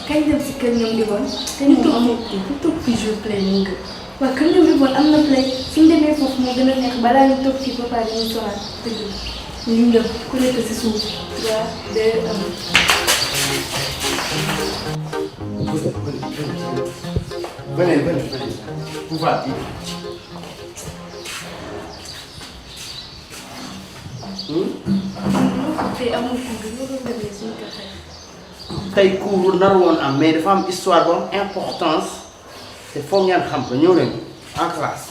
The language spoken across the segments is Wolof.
kañ dem si kër ñoom di bon te moom amul kii bu toog fii jour play mu gën waaw kër ñoom di bon am na play suñ demee foofu moo gën a neex balaa ñu toog fii ba pare ñu sonal dëgg ñu ñëw ku nekk si suuf 3 2 1 venez. Vous partez. tey amul kii bi ñu doon demee suñu kër tey. tey cours nar woon am mais dafa am histoire bu am importance te foog ngeen xam ko ñëw leen en classe.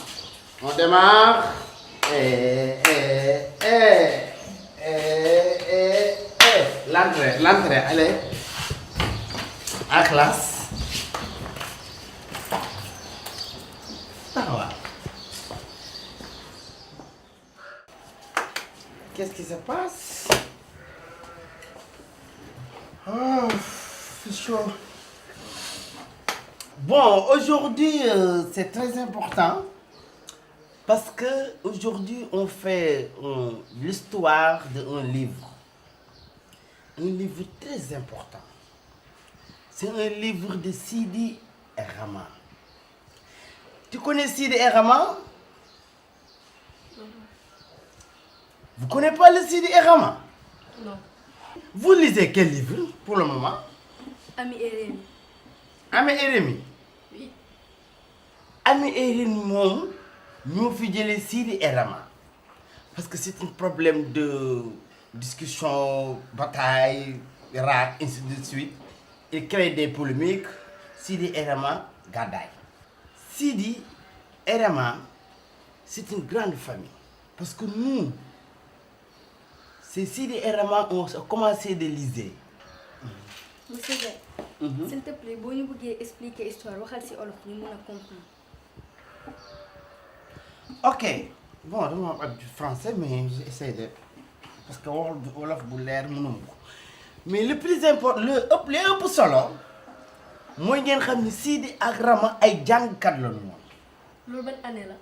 On démarre. L'entrée, allez. En classe. Ah ouais. Qu'est-ce qui se passe? Oh, c'est chaud. Bon, aujourd'hui, c'est très important parce que aujourd'hui, on fait l'histoire d'un livre. Un livre très important. C'est un livre de Sidi Rama. Tu connais Sidi Rama? Vous ne connaissez pas le Sidi Rama? Non. Vous lisez quel livre pour le moment? Ami et Rémi. Ami et Rémi? Oui. Ami et Rémi moom ñoo fi jëlee Sidi Rama parce que c'est un problème de discussion, bataille, raak, ainsi de suite. Il crée des polémiques. Sidi Rama gàddaay. Sidi Rama, c'est une grande famille parce que nous, c'est Sidi Rama on a commencé de lire. Monsieur Guèye. S'il te plaît boo ñu bëggee expliquer histoire waxal ci olof ñu mën a comprendre. Ok. Bon, dama am habitude français mais j'essaie de parce que wolof bu leer mënuma ko mais le plus important li ëpp solo mooy ngeen xam ni Sidi ak Rama ay jàngkat la ñu woon. loolu ban année la.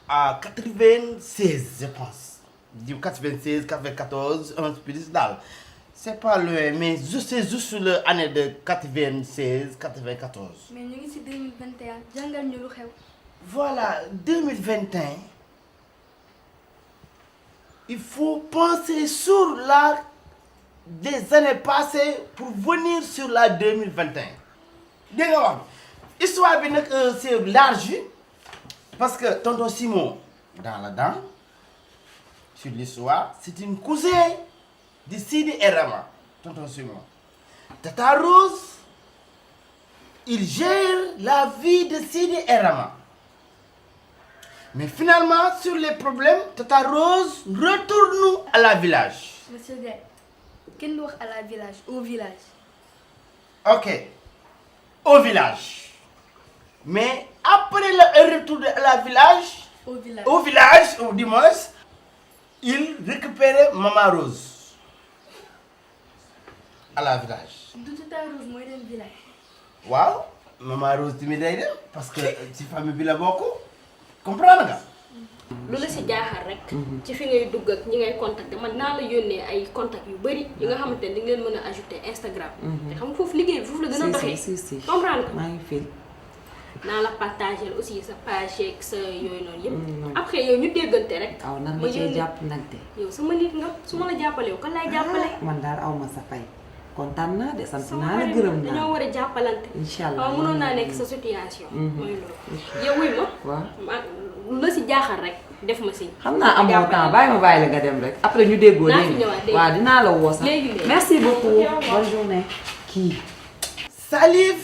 À 96 je pense. Du 96 94 un peu plus daal. C'est pas loin mais c'est juste l'année de 96 94. mais ñu ngi ci 2021 jàngal ñu lu xew. Voilà, 2021. Il faut penser sur des années passées pour venir sur la 2021. Dégg nga wax histoire bi nag c'est large parce que tonton Simon dans sur l'histoire c'est une cousin de Sidi Rama, tonton Simon. Tata Rose, il gère la vie de Sidi Rama. Mais finalement, sur les problèmes, Tata Rose retourne à la village. Monsieur Guèye kenn du wax à la village au village. Ok, au village. Mais après le retour à la village, au village, ou dimanche, il récupérait Maman Rose à la village. du Tata Rose mooy dem village. Waaw, Maman Rose tamit day dem parce que ci famille bi la bokk. Comprendre nga. lu la si jaaxal rek. ci fi ngay dugg ak ñi ngay contacter man naa la yónnee ay contacts yu bëri yi nga xamante ne di ngeen mën a ajouter Instagram. te xam nga foofu liggéey bi foofu la gën a doxee. si comprendre nga. maa ngi fi. naa la partager aussi sa page yeeg sa yooyu noonu yëpp. après yow ñu déggante rek. aw nan ma cee jàpp nag de. yow sama nit nga su ma la jàppale yow kan laay jàppale. man daal aw ma sa fay. kontaan naa de sant naa la gërëm naa dañoo war a jàppalante. incha allah waaw mënoon naa nekk sa situation. mooy loolu yow wuy ma. waaw lu la si jaaxal rek def ma si. xam naa amoo temps bàyyi la nga dem rek après ñu déggoo. naa fi ñëwaat waaw dinaa la woo sax. léegi merci beaucoup bonne journée. kii. Salif,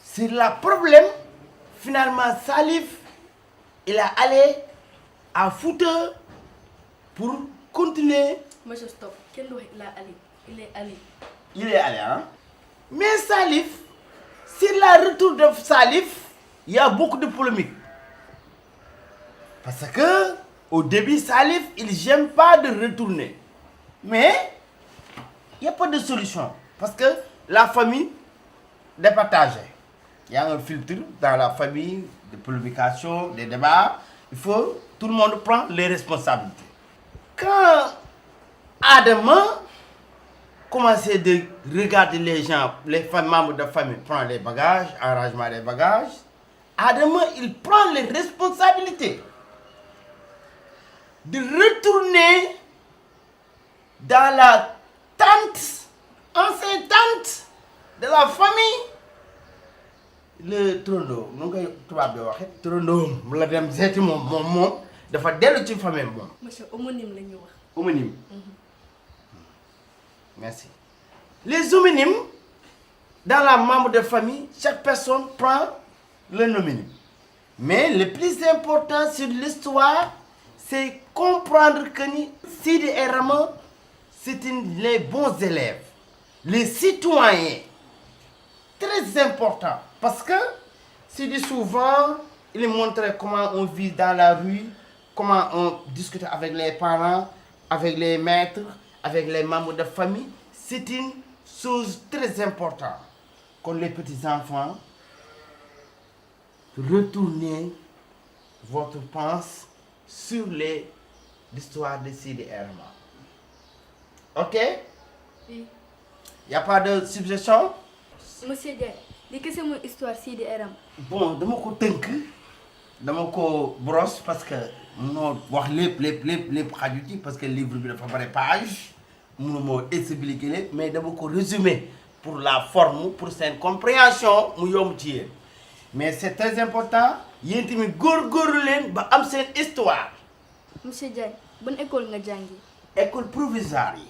c'est le problème. Finalement, Salif, il est allé à Fouta pour continuer. Monsieur stop kenn du wax il a allé il est allé. Il est allé, hein? Mais Salif, sur le retour de Salif, il y a beaucoup de polémiques. Parce que, au début, Salif, il n'aime pas de retourner. Mais, il n'y a pas de solution. Parce que la famille est partagée. Il y a un filtre dans la famille de polémication, des débats. Tout le monde prend les responsabilités. Quand Adama commencer de regarder les gens, membres de famille prendre les bagages, arrangement des bagages. Adama, il prend les responsabilités de retourner dans la ancienne tente de la famille. Le trondo, nous avons tubaab di waxe trondo mu la dem seeti moom dafa dellu ci famille moom. Monsieur homonyme la ñu wax. Homonyme. Merci. Les homonymes, dans la membre de famille, chaque personne prend le homonyme. Mais le plus important sur l'histoire, c'est comprendre que Sidi et Rama, c'est les bons élèves, les citoyens. Très important. Parce que Sidi souvent, il montrait comment on vit dans la rue, comment on discute avec les parents, avec les maîtres, avec les membres de famille. C'est une chose très importante. Comme les petits-enfants, retournez votre pensée sur l'histoire de Sidi et Rama. Ok? Oui. Il n'y a pas de suggestion? Monsieur Diagne, li kese mooy histoire Sidi et Rama. Bon, dama ko tënk dama ko brosse parce que munoo wax lépp xaju ci parce que livre bi dafa bari page mënu moo expliquer lépp mais dama ko résumer pour la forme pour seen compréhension mu yomb ci yéen mais c'est très important yéen tamit góorgóorlu leen ba am seen histoire. Monsieur Diagne, ban école nga jàngi? École provisoire yi.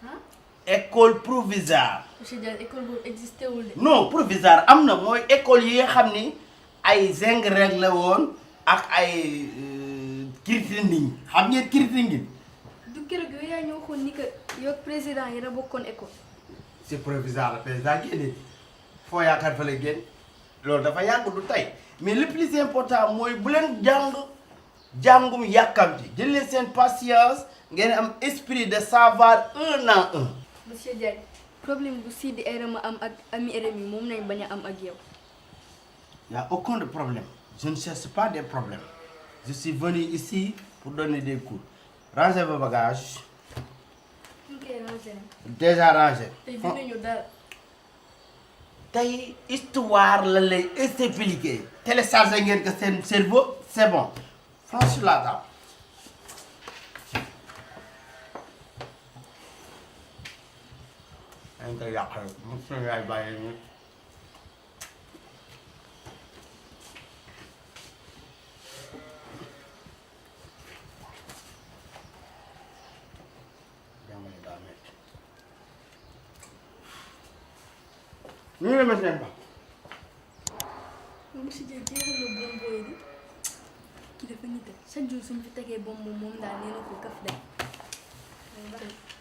Hein? École provisoire. Monsieur Diagne, école boobu existé wul de. Non provisoire am na mooy école yi nga xam ni ay zinc rek la woon ak ay kirtinding xam ngeen kirtinding. Du keroog yooyu yaa ñu waxoon ni que yow président yi la bokkoon école. C'est provisoire la président génne foo yaakaar fa la génn loolu dafa yàgg du tey mais le plus important mooy bu leen jàngum yàkkamti jël leen seen patience ngeen am esprit de savoir un en un. Monsieur Diagne, problème bu Sidi et Rama am ak Ami RMI moom nañ bañ a am ak yow. Il n'y a aucun de problème. Je ne cherche pas des problèmes. Je suis venu ici pour donner des cours. Rangez vos bagages. Ok, rangé. Déjà rangé. Tey dinañu dara. Tey histoire la lay expliquer. Téléchargez ngeen ko seen cerveau, c'est bon. Franchis la table. dañ koy yàq rek mu suñu yaay bàyyi ñu. jàngale daa métti. ñu ngi seen ba. Monsieur Diagne jeexal na bombo yi di kii dafa nite chaque jour suñu fi tegee bomb moom daal nee na ko kaf dem.